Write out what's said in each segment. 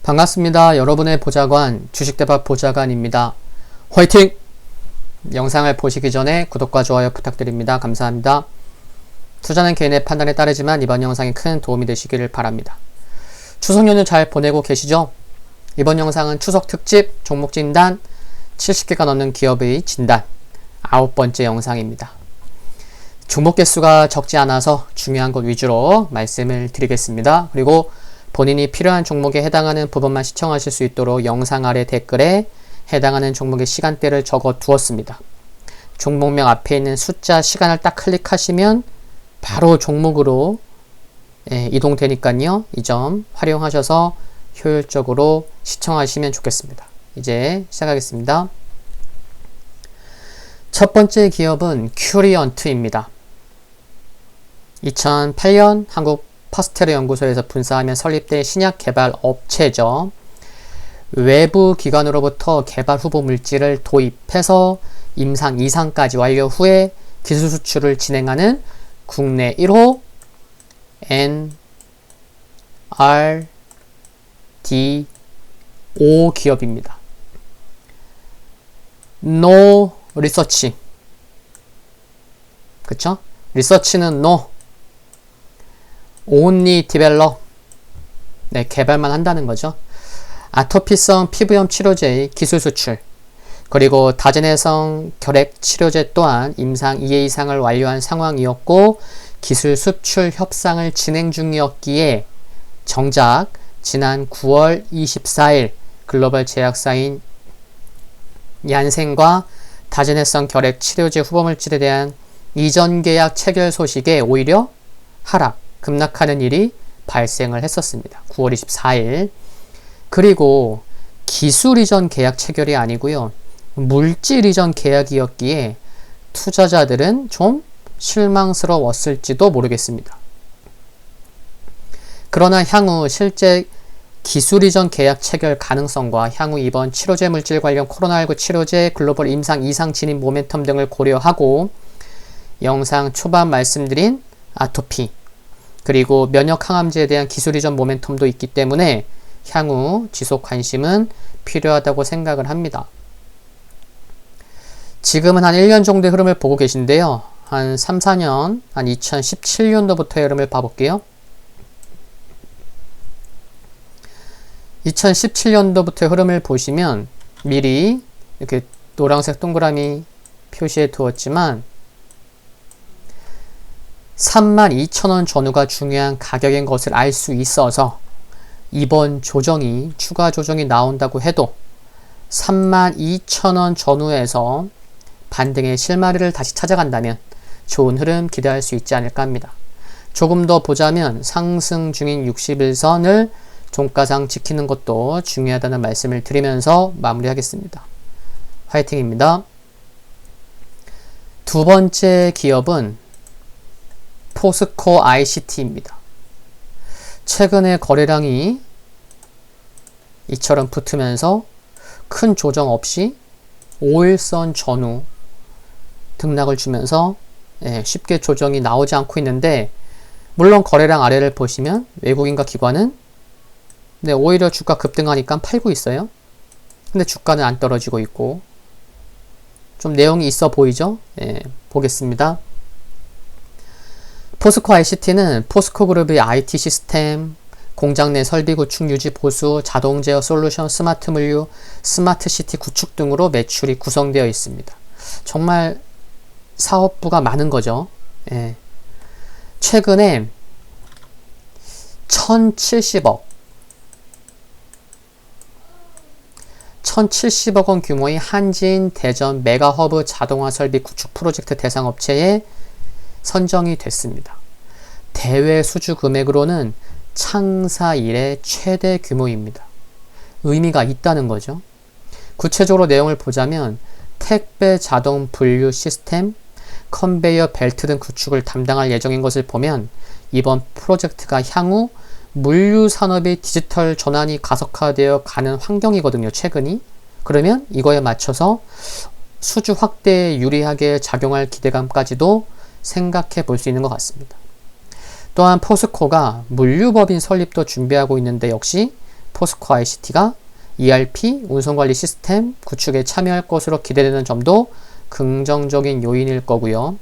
반갑습니다. 여러분의 보좌관 주식대박 보좌관입니다. 화이팅! 영상을 보시기 전에 구독과 좋아요 부탁드립니다. 감사합니다. 투자는 개인의 판단에 따르지만 이번 영상이 큰 도움이 되시기를 바랍니다. 추석 연휴 잘 보내고 계시죠? 이번 영상은 추석 특집 종목 진단 70개가 넘는 기업의 진단 9번째 영상입니다. 종목 개수가 적지 않아서 중요한 것 위주로 말씀을 드리겠습니다. 그리고 본인이 필요한 종목에 해당하는 부분만 시청하실 수 있도록 영상 아래 댓글에 해당하는 종목의 시간대를 적어 두었습니다. 종목명 앞에 있는 숫자 시간을 딱 클릭하시면 바로 종목으로 이동되니까요. 이 점 활용하셔서 효율적으로 시청하시면 좋겠습니다. 이제 시작하겠습니다. 첫 번째 기업은 큐리언트입니다. 2008년 한국 파스테르 연구소에서 분사하며 설립된 신약 개발 업체죠. 외부 기관으로부터 개발 후보 물질을 도입해서 임상 2상까지 완료 후에 기술 수출을 진행하는 국내 1호 NRDO 기업입니다. No research. 그쵸? 리서치는 no. only develop. 네, 개발만 한다는 거죠. 아토피성 피부염 치료제의 기술 수출, 그리고 다전해성 결핵 치료제 또한 임상 2회 이상을 완료한 상황이었고 기술 수출 협상을 진행 중이었기에 정작 지난 9월 24일 글로벌 제약사인 얀센과 다전해성 결핵 치료제 후보물질에 대한 이전 계약 체결 소식에 오히려 급락하는 일이 발생을 했었습니다. 9월 24일. 그리고 기술 이전 계약 체결이 아니고요. 물질 이전 계약이었기에 투자자들은 좀 실망스러웠을지도 모르겠습니다. 그러나 향후 실제 기술 이전 계약 체결 가능성과 향후 이번 치료제 물질 관련 코로나19 치료제 글로벌 임상 2상 진입 모멘텀 등을 고려하고 영상 초반 말씀드린 아토피 그리고 면역 항암제에 대한 기술 이전 모멘텀도 있기 때문에 향후 지속 관심은 필요하다고 생각을 합니다. 지금은 한 1년 정도의 흐름을 보고 계신데요. 한 3, 4년, 한 2017년도부터의 흐름을 봐볼게요. 2017년도부터의 흐름을 보시면 미리 이렇게 노란색 동그라미 표시해 두었지만 32,000원 전후가 중요한 가격인 것을 알 수 있어서 이번 조정이 추가 조정이 나온다고 해도 32,000원 전후에서 반등의 실마리를 다시 찾아간다면 좋은 흐름 기대할 수 있지 않을까 합니다. 조금 더 보자면 상승 중인 60일선을 종가상 지키는 것도 중요하다는 말씀을 드리면서 마무리하겠습니다. 화이팅입니다. 두 번째 기업은 포스코 ICT입니다. 최근에 거래량이 이처럼 붙으면서 큰 조정 없이 5일선 전후 등락을 주면서 쉽게 조정이 나오지 않고 있는데 물론 거래량 아래를 보시면 외국인과 기관은 오히려 주가 급등하니까 팔고 있어요. 근데 주가는 안 떨어지고 있고 좀 내용이 있어 보이죠? 보겠습니다. 포스코 ICT는 포스코그룹의 IT 시스템, 공장 내 설비 구축, 유지, 보수, 자동 제어 솔루션, 스마트 물류, 스마트 시티 구축 등으로 매출이 구성되어 있습니다. 정말 사업부가 많은 거죠. 최근에 1,070억 원 규모의 한진 대전 메가허브 자동화 설비 구축 프로젝트 대상 업체에 선정이 됐습니다. 대외 수주 금액으로는 창사 이래 최대 규모입니다. 의미가 있다는 거죠. 구체적으로 내용을 보자면 택배 자동 분류 시스템, 컨베이어 벨트 등 구축을 담당할 예정인 것을 보면 이번 프로젝트가 향후 물류 산업의 디지털 전환이 가속화되어 가는 환경이거든요. 최근이. 그러면 이거에 맞춰서 수주 확대에 유리하게 작용할 기대감까지도 생각해 볼 수 있는 것 같습니다. 또한 포스코가 물류법인 설립도 준비하고 있는데 역시 포스코 ICT가 ERP 운송관리 시스템 구축에 참여할 것으로 기대되는 점도 긍정적인 요인일 거고요.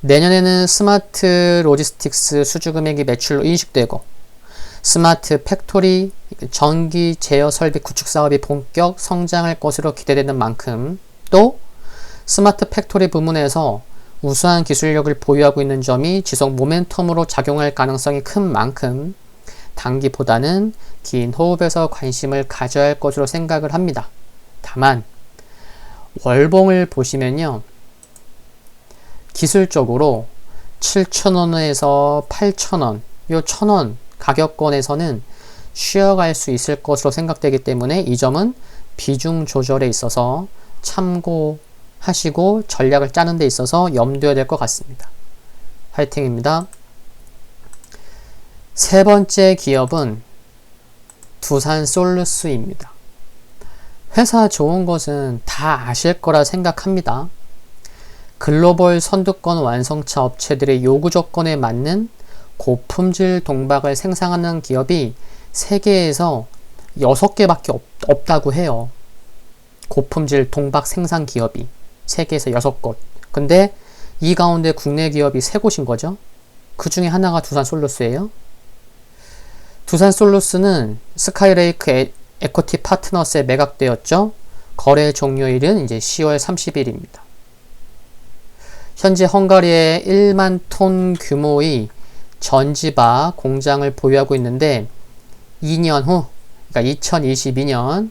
내년에는 스마트 로지스틱스 수주금액이 매출로 인식되고 스마트 팩토리 전기 제어 설비 구축 사업이 본격 성장할 것으로 기대되는 만큼 또 스마트 팩토리 부문에서 우수한 기술력을 보유하고 있는 점이 지속 모멘텀으로 작용할 가능성이 큰 만큼 단기보다는 긴 호흡에서 관심을 가져야 할 것으로 생각을 합니다. 다만 월봉을 보시면요. 기술적으로 7,000원에서 8,000원, 요 1,000원 가격권에서는 쉬어갈 수 있을 것으로 생각되기 때문에 이 점은 비중 조절에 있어서 참고하시고 전략을 짜는 데 있어서 염두해야 될 것 같습니다. 화이팅입니다. 세 번째 기업은 두산솔루스입니다. 회사 좋은 것은 다 아실 거라 생각합니다. 글로벌 선두권 완성차 업체들의 요구 조건에 맞는 고품질 동박을 생산하는 기업이 세계에서 6개밖에 없다고 해요. 고품질 동박 생산 기업이 세계에서 6곳. 근데 이 가운데 국내 기업이 3곳인 거죠. 그 중에 하나가 두산솔루스예요. 두산솔루스는 스카이레이크 에코티 파트너스에 매각되었죠. 거래 종료일은 이제 10월 30일입니다. 현재 헝가리에 1만 톤 규모의 전지바 공장을 보유하고 있는데 2년 후, 그러니까 2022년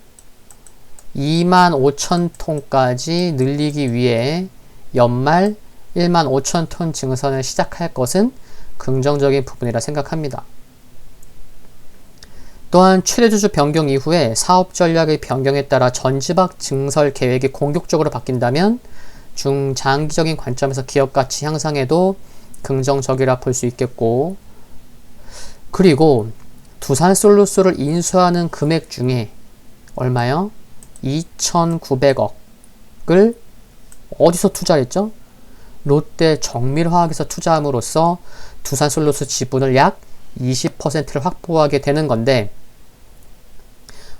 2만 5천 톤까지 늘리기 위해 연말 1만 5천 톤 증선을 시작할 것은 긍정적인 부분이라 생각합니다. 또한 최대주주 변경 이후에 사업 전략의 변경에 따라 전지박 증설 계획이 공격적으로 바뀐다면 중장기적인 관점에서 기업 가치 향상에도 긍정적이라 볼 수 있겠고, 그리고 두산솔루스를 인수하는 금액 중에 얼마요? 2,900억을 어디서 투자했죠? 롯데 정밀화학에서 투자함으로써 두산솔루스 지분을 약 20%를 확보하게 되는 건데,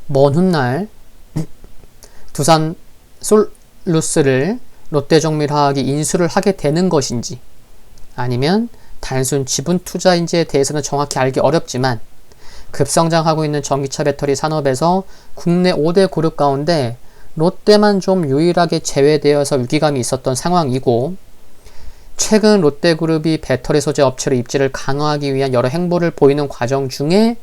먼 훗날 두산솔루스를 롯데정밀화학이 인수를 하게 되는 것인지 아니면 단순 지분 투자인지에 대해서는 정확히 알기 어렵지만 급성장하고 있는 전기차 배터리 산업에서 국내 5대 그룹 가운데 롯데만 좀 유일하게 제외되어서 위기감이 있었던 상황이고, 최근 롯데그룹이 배터리 소재 업체로 입지를 강화하기 위한 여러 행보를 보이는 과정 중에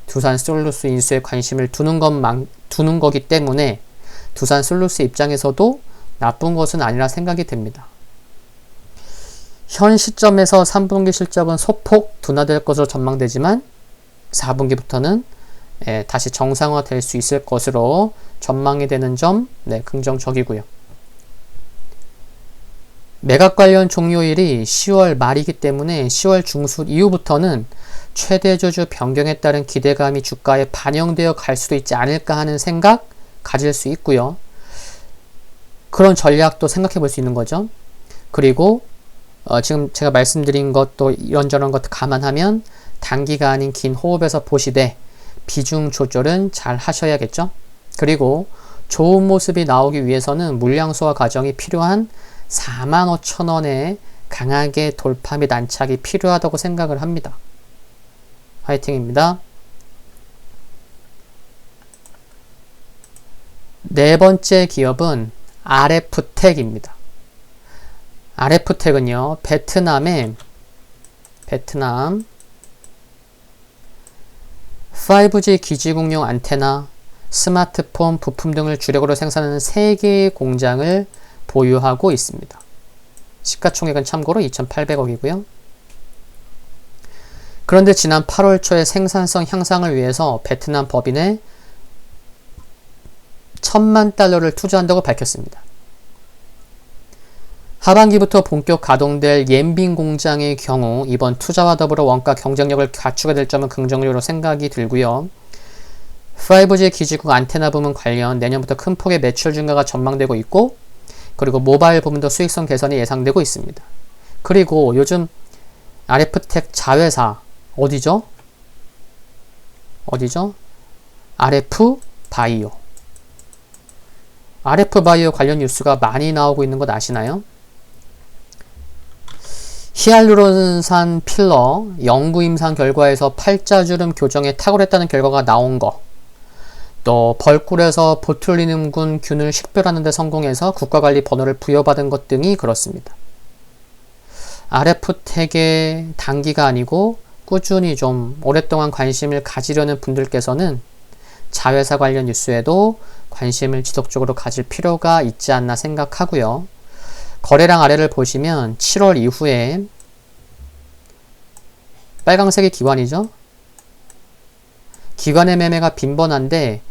두산솔루스 인수에 관심을 두는 거기 때문에 두산솔루스 입장에서도 나쁜 것은 아니라 생각이 됩니다. 현 시점에서 3분기 실적은 소폭 둔화될 것으로 전망되지만 4분기부터는 다시 정상화될 수 있을 것으로 전망이 되는 점 긍정적이고요. 매각 관련 종료일이 10월 말이기 때문에 10월 중순 이후부터는 최대주주 변경에 따른 기대감이 주가에 반영되어 갈 수도 있지 않을까 하는 생각 가질 수 있고요. 그런 전략도 생각해 볼 수 있는 거죠. 그리고 지금 제가 말씀드린 것도 이런저런 것도 감안하면 단기가 아닌 긴 호흡에서 보시되 비중 조절은 잘 하셔야겠죠. 그리고 좋은 모습이 나오기 위해서는 물량 소화 과정이 필요한 45,000원에 강하게 돌파 및 안착이 필요하다고 생각을 합니다. 화이팅입니다. 네 번째 기업은 RF텍입니다. RF텍은요, 베트남 5G 기지국용 안테나, 스마트폰 부품 등을 주력으로 생산하는 3개의 공장을 보유하고 있습니다. 시가총액은 참고로 2,800억이고요. 그런데 지난 8월 초에 생산성 향상을 위해서 베트남 법인에 1,000만 달러를 투자한다고 밝혔습니다. 하반기부터 본격 가동될 옌빈 공장의 경우 이번 투자와 더불어 원가 경쟁력을 갖추게 될 점은 긍정적으로 생각이 들고요. 5G 기지국 안테나 부문 관련 내년부터 큰 폭의 매출 증가가 전망되고 있고, 그리고 모바일 부문도 수익성 개선이 예상되고 있습니다. 그리고 요즘 RF텍 자회사 어디죠? 어디죠? RF 바이오. RF 바이오 관련 뉴스가 많이 나오고 있는 것 아시나요? 히알루론산 필러 영구 임상 결과에서 팔자주름 교정에 탁월했다는 결과가 나온 거, 또 벌꿀에서 보툴리눔군 균을 식별하는 데 성공해서 국가관리 번호를 부여받은 것 등이 그렇습니다. RF택의 단기가 아니고 꾸준히 좀 오랫동안 관심을 가지려는 분들께서는 자회사 관련 뉴스에도 관심을 지속적으로 가질 필요가 있지 않나 생각하고요. 거래량 아래를 보시면 7월 이후에 빨강색이 기관이죠. 기관의 매매가 빈번한데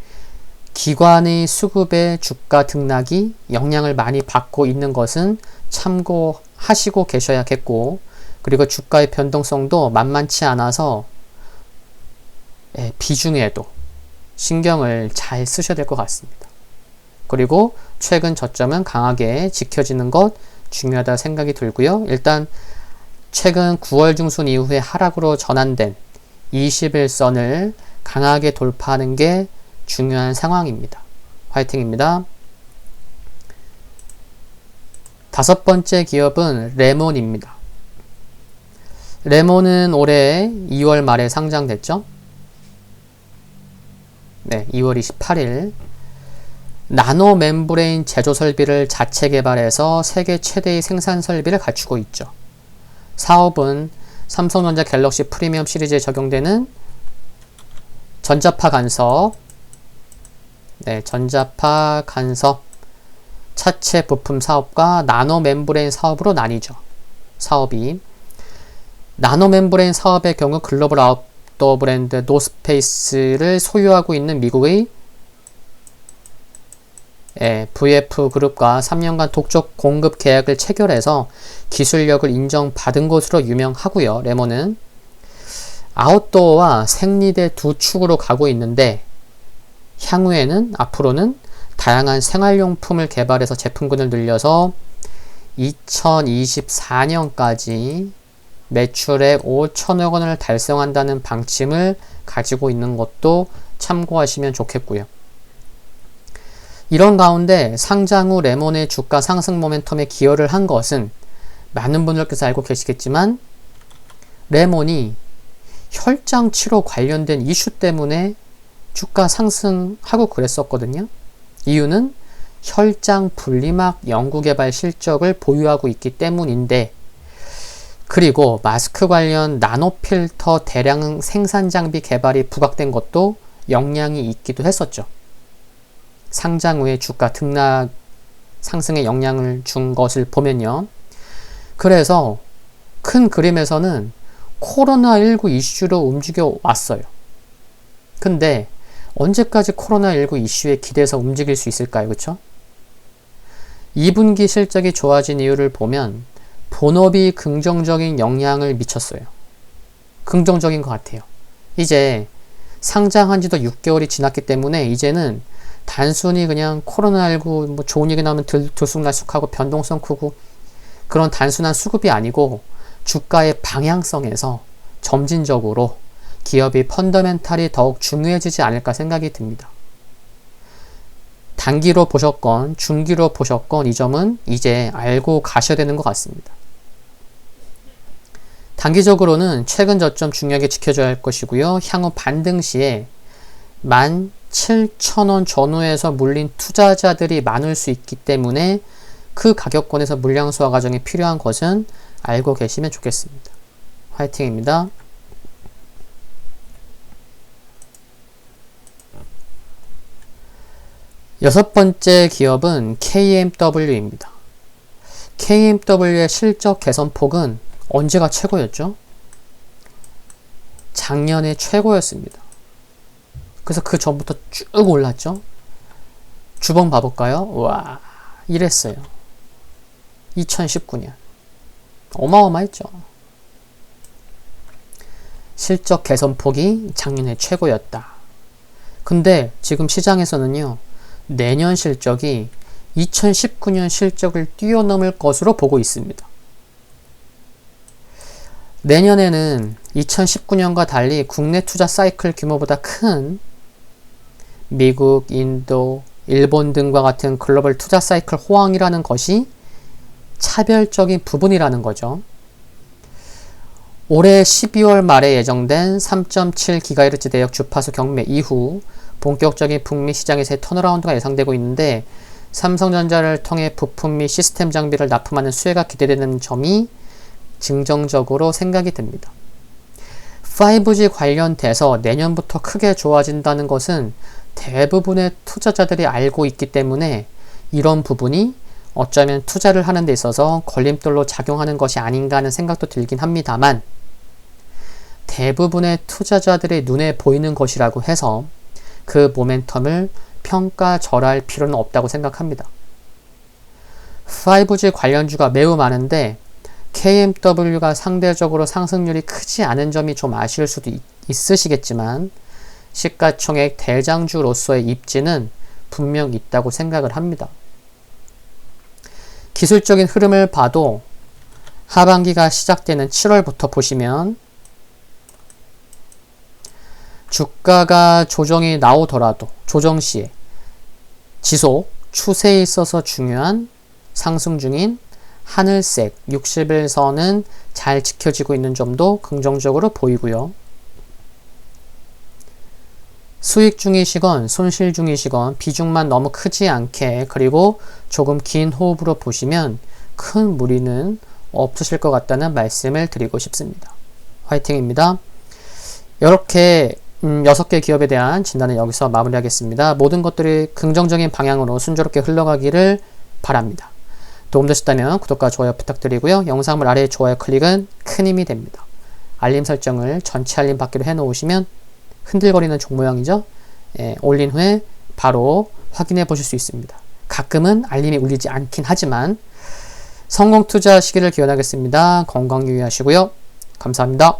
기관의 수급의 주가 등락이 영향을 많이 받고 있는 것은 참고하시고 계셔야겠고, 그리고 주가의 변동성도 만만치 않아서 비중에도 신경을 잘 쓰셔야 될 것 같습니다. 그리고 최근 저점은 강하게 지켜지는 것 중요하다 생각이 들고요. 일단 최근 9월 중순 이후에 하락으로 전환된 21선을 강하게 돌파하는 게 중요한 상황입니다. 화이팅입니다. 다섯 번째 기업은 레몬입니다. 레몬은 올해 2월 말에 상장됐죠. 네, 2월 28일 나노 멤브레인 제조 설비를 자체 개발해서 세계 최대의 생산 설비를 갖추고 있죠. 사업은 삼성전자 갤럭시 프리미엄 시리즈에 적용되는 전자파 간섭, 전자파 간섭 차체 부품 사업과 나노 멤브레인 사업으로 나뉘죠. 사업이 나노 멤브레인 사업의 경우 글로벌 아웃도어 브랜드 노스페이스를 소유하고 있는 미국의 VF그룹과 3년간 독점 공급 계약을 체결해서 기술력을 인정받은 것으로 유명하고요. 레몬은 아웃도어와 생리대 두 축으로 가고 있는데 향후에는 앞으로는 다양한 생활용품을 개발해서 제품군을 늘려서 2024년까지 매출액 5천억 원을 달성한다는 방침을 가지고 있는 것도 참고하시면 좋겠고요. 이런 가운데 상장 후 레몬의 주가 상승 모멘텀에 기여를 한 것은 많은 분들께서 알고 계시겠지만 레몬이 혈장 치료 관련된 이슈 때문에 주가 상승하고 그랬었거든요. 이유는 혈장 분리막 연구개발 실적을 보유하고 있기 때문인데, 그리고 마스크 관련 나노필터 대량 생산 장비 개발이 부각된 것도 영향이 있기도 했었죠. 상장 후에 주가 등락 상승에 영향을 준 것을 보면요. 그래서 큰 그림에서는 코로나19 이슈로 움직여 왔어요. 근데 언제까지 코로나19 이슈에 기대서 움직일 수 있을까요? 그쵸? 2분기 실적이 좋아진 이유를 보면 본업이 긍정적인 영향을 미쳤어요. 긍정적인 것 같아요. 이제 상장한 지도 6개월이 지났기 때문에 이제는 단순히 그냥 코로나19 뭐 좋은 얘기 나오면 들쑥날쑥하고 변동성 크고 그런 단순한 수급이 아니고 주가의 방향성에서 점진적으로 기업이 펀더멘탈이 더욱 중요해지지 않을까 생각이 듭니다. 단기로 보셨건 중기로 보셨건 이 점은 이제 알고 가셔야 되는 것 같습니다. 단기적으로는 최근 저점 중요하게 지켜줘야 할 것이고요. 향후 반등 시에 17,000원 전후에서 물린 투자자들이 많을 수 있기 때문에 그 가격권에서 물량 소화 과정이 필요한 것은 알고 계시면 좋겠습니다. 화이팅입니다. 여섯 번째 기업은 KMW입니다. KMW의 실적 개선폭은 언제가 최고였죠? 작년에 최고였습니다. 그래서 그 전부터 쭉 올랐죠? 주봉 봐볼까요? 와, 이랬어요. 2019년. 어마어마했죠. 실적 개선폭이 작년에 최고였다. 근데 지금 시장에서는요, 내년 실적이 2019년 실적을 뛰어넘을 것으로 보고 있습니다. 내년에는 2019년과 달리 국내 투자 사이클 규모보다 큰 미국, 인도, 일본 등과 같은 글로벌 투자 사이클 호황이라는 것이 차별적인 부분이라는 거죠. 올해 12월 말에 예정된 3.7GHz 대역 주파수 경매 이후 본격적인 북미 시장에서의 턴어라운드가 예상되고 있는데, 삼성전자를 통해 부품 및 시스템 장비를 납품하는 수혜가 기대되는 점이 긍정적으로 생각이 됩니다. 5G 관련돼서 내년부터 크게 좋아진다는 것은 대부분의 투자자들이 알고 있기 때문에 이런 부분이 어쩌면 투자를 하는 데 있어서 걸림돌로 작용하는 것이 아닌가 하는 생각도 들긴 합니다만, 대부분의 투자자들의 눈에 보이는 것이라고 해서 그 모멘텀을 평가절하할 필요는 없다고 생각합니다. 5G 관련주가 매우 많은데 KMW가 상대적으로 상승률이 크지 않은 점이 좀 아쉬울 수도 있으시겠지만, 시가총액 대장주로서의 입지는 분명 있다고 생각을 합니다. 기술적인 흐름을 봐도 하반기가 시작되는 7월부터 보시면 주가가 조정이 나오더라도 조정 시에 지속, 추세에 있어서 중요한 상승 중인 하늘색 60일선은 잘 지켜지고 있는 점도 긍정적으로 보이고요. 수익 중이시건 손실 중이시건 비중만 너무 크지 않게, 그리고 조금 긴 호흡으로 보시면 큰 무리는 없으실 것 같다는 말씀을 드리고 싶습니다. 화이팅입니다. 이렇게 6개 기업에 대한 진단은 여기서 마무리하겠습니다. 모든 것들이 긍정적인 방향으로 순조롭게 흘러가기를 바랍니다. 도움되셨다면 구독과 좋아요 부탁드리고요. 영상물 아래 좋아요 클릭은 큰 힘이 됩니다. 알림 설정을 전체 알림 받기로 해놓으시면 흔들거리는 종 모양이죠. 올린 후에 바로 확인해 보실 수 있습니다. 가끔은 알림이 울리지 않긴 하지만 성공 투자 시기를 기원하겠습니다. 건강 유의하시고요. 감사합니다.